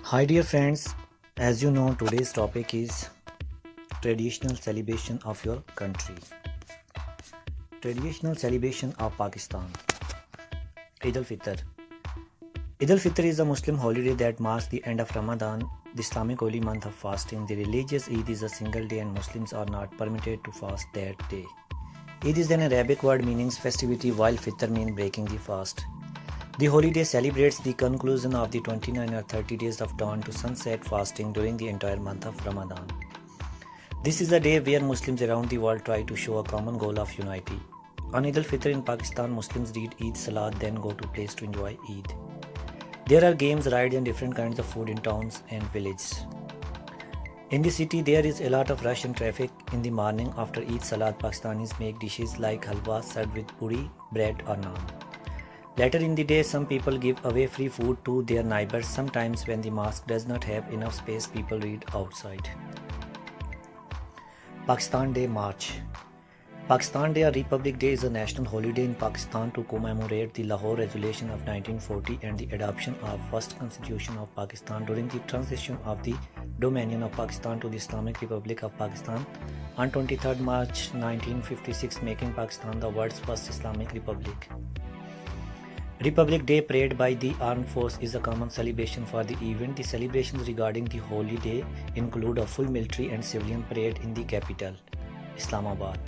Hi dear friends, as you know today's topic is traditional celebration of your country. Traditional celebration of Pakistan. Eid al-Fitr. Eid al-Fitr is a Muslim holiday that marks the end of Ramadan, the Islamic holy month of fasting. The religious Eid is a single day and Muslims are not permitted to fast that day. Eid is an Arabic word meaning festivity while Fitr means breaking the fast. The holiday celebrates the conclusion of the 29 or 30 days of dawn to sunset fasting during the entire month of Ramadan. This is a day where Muslims around the world try to show a common goal of unity. On Eid al-Fitr in Pakistan, Muslims read Eid Salat then go to place to enjoy Eid. There are games, rides and different kinds of food in towns and villages. In the city, there is a lot of rush and traffic. In the morning after Eid Salat, Pakistanis make dishes like halwa served with puri, bread or naan. Later in the day, some people give away free food to their neighbors. Sometimes when the mosque does not have enough space, people read outside. Pakistan Day March. Pakistan Day or Republic Day is a national holiday in Pakistan to commemorate the Lahore Resolution of 1940 and the adoption of first constitution of Pakistan during the transition of the dominion of Pakistan to the Islamic Republic of Pakistan on 23rd March 1956, making Pakistan the world's first Islamic Republic. Republic Day parade by the Armed Force is a common celebration for the event. The celebrations regarding the holiday include a full military and civilian parade in the capital, Islamabad.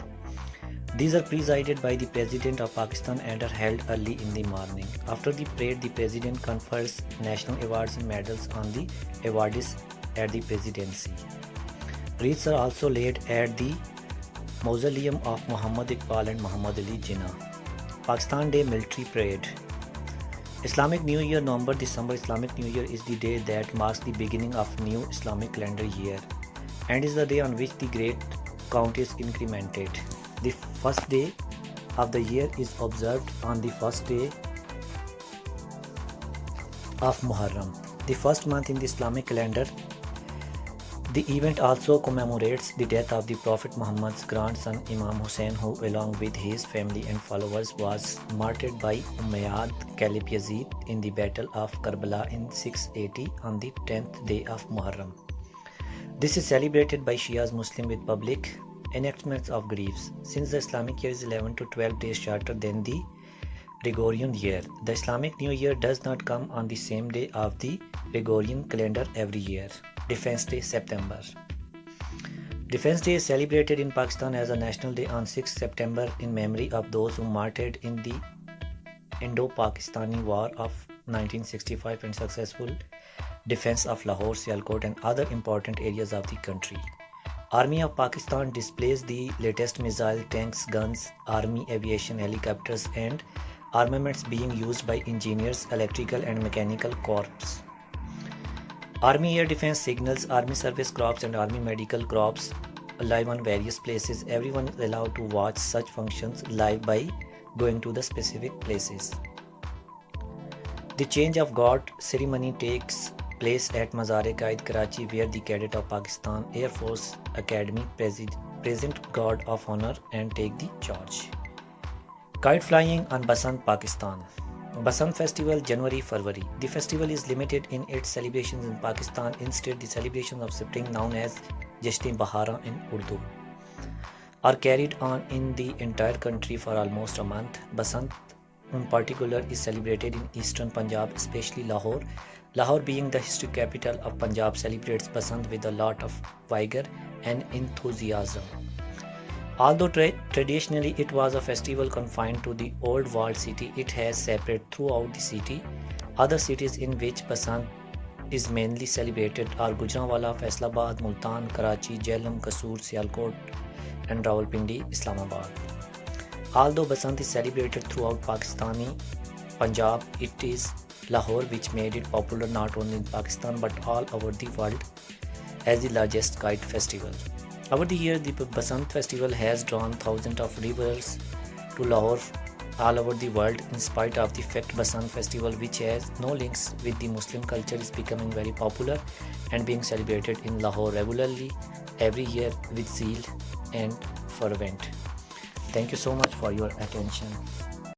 These are presided by the President of Pakistan and are held early in the morning. After the parade, the President confers national awards and medals on the awardees at the presidency. Wreaths are also laid at the mausoleum of Muhammad Iqbal and Muhammad Ali Jinnah. Pakistan Day Military Parade. Islamic New Year, November-December. Islamic New Year is the day that marks the beginning of new Islamic calendar year and is the day on which the great count is incremented. The first day of the year is observed on the first day of Muharram, the first month in the Islamic calendar. The event also commemorates the death of the Prophet Muhammad's grandson Imam Hussein, who along with his family and followers was martyred by Umayyad Caliph Yazid in the Battle of Karbala in 680 on the 10th day of Muharram. This is celebrated by Shias Muslim with public enactments of griefs. Since the Islamic year is 11 to 12 days shorter than the Gregorian year, the Islamic New Year does not come on the same day of the Gregorian calendar every year. Defense Day, September. Defense Day is celebrated in Pakistan as a national day on 6 September in memory of those who martyred in the Indo-Pakistani War of 1965 and successful defense of Lahore, Sialkot and other important areas of the country. Army of Pakistan displays the latest missile, tanks, guns, army aviation, helicopters and armaments being used by engineers, electrical and mechanical corps. Army Air Defense Signals, Army Service Corps and Army Medical Corps live on various places. Everyone is allowed to watch such functions live by going to the specific places. The change of guard ceremony takes place at Mazar-e-Qaid, Karachi, where the cadet of Pakistan Air Force Academy present guard of honor and take the charge. Kite flying on Basant, Pakistan. Basant Festival, January-February. The festival is limited in its celebrations in Pakistan. Instead, the celebrations of spring, known as Jasht-e-Bahara in Urdu, are carried on in the entire country for almost a month. Basant in particular is celebrated in eastern Punjab, especially Lahore. Lahore, being the history capital of Punjab, celebrates Basant with a lot of vigor and enthusiasm. Although traditionally it was a festival confined to the old walled city, it has spread throughout the city. Other cities in which Basant is mainly celebrated are Gujranwala, Faisalabad, Multan, Karachi, Jhelum, Kasur, Sialkot and Rawalpindi, Islamabad. Although Basant is celebrated throughout Pakistani Punjab, it is Lahore which made it popular not only in Pakistan but all over the world as the largest kite festival. Over the years, the Basant festival has drawn thousands of revelers to Lahore all over the world. In spite of the fact, Basant festival, which has no links with the Muslim culture, is becoming very popular and being celebrated in Lahore regularly every year with zeal and fervent. Thank you so much for your attention.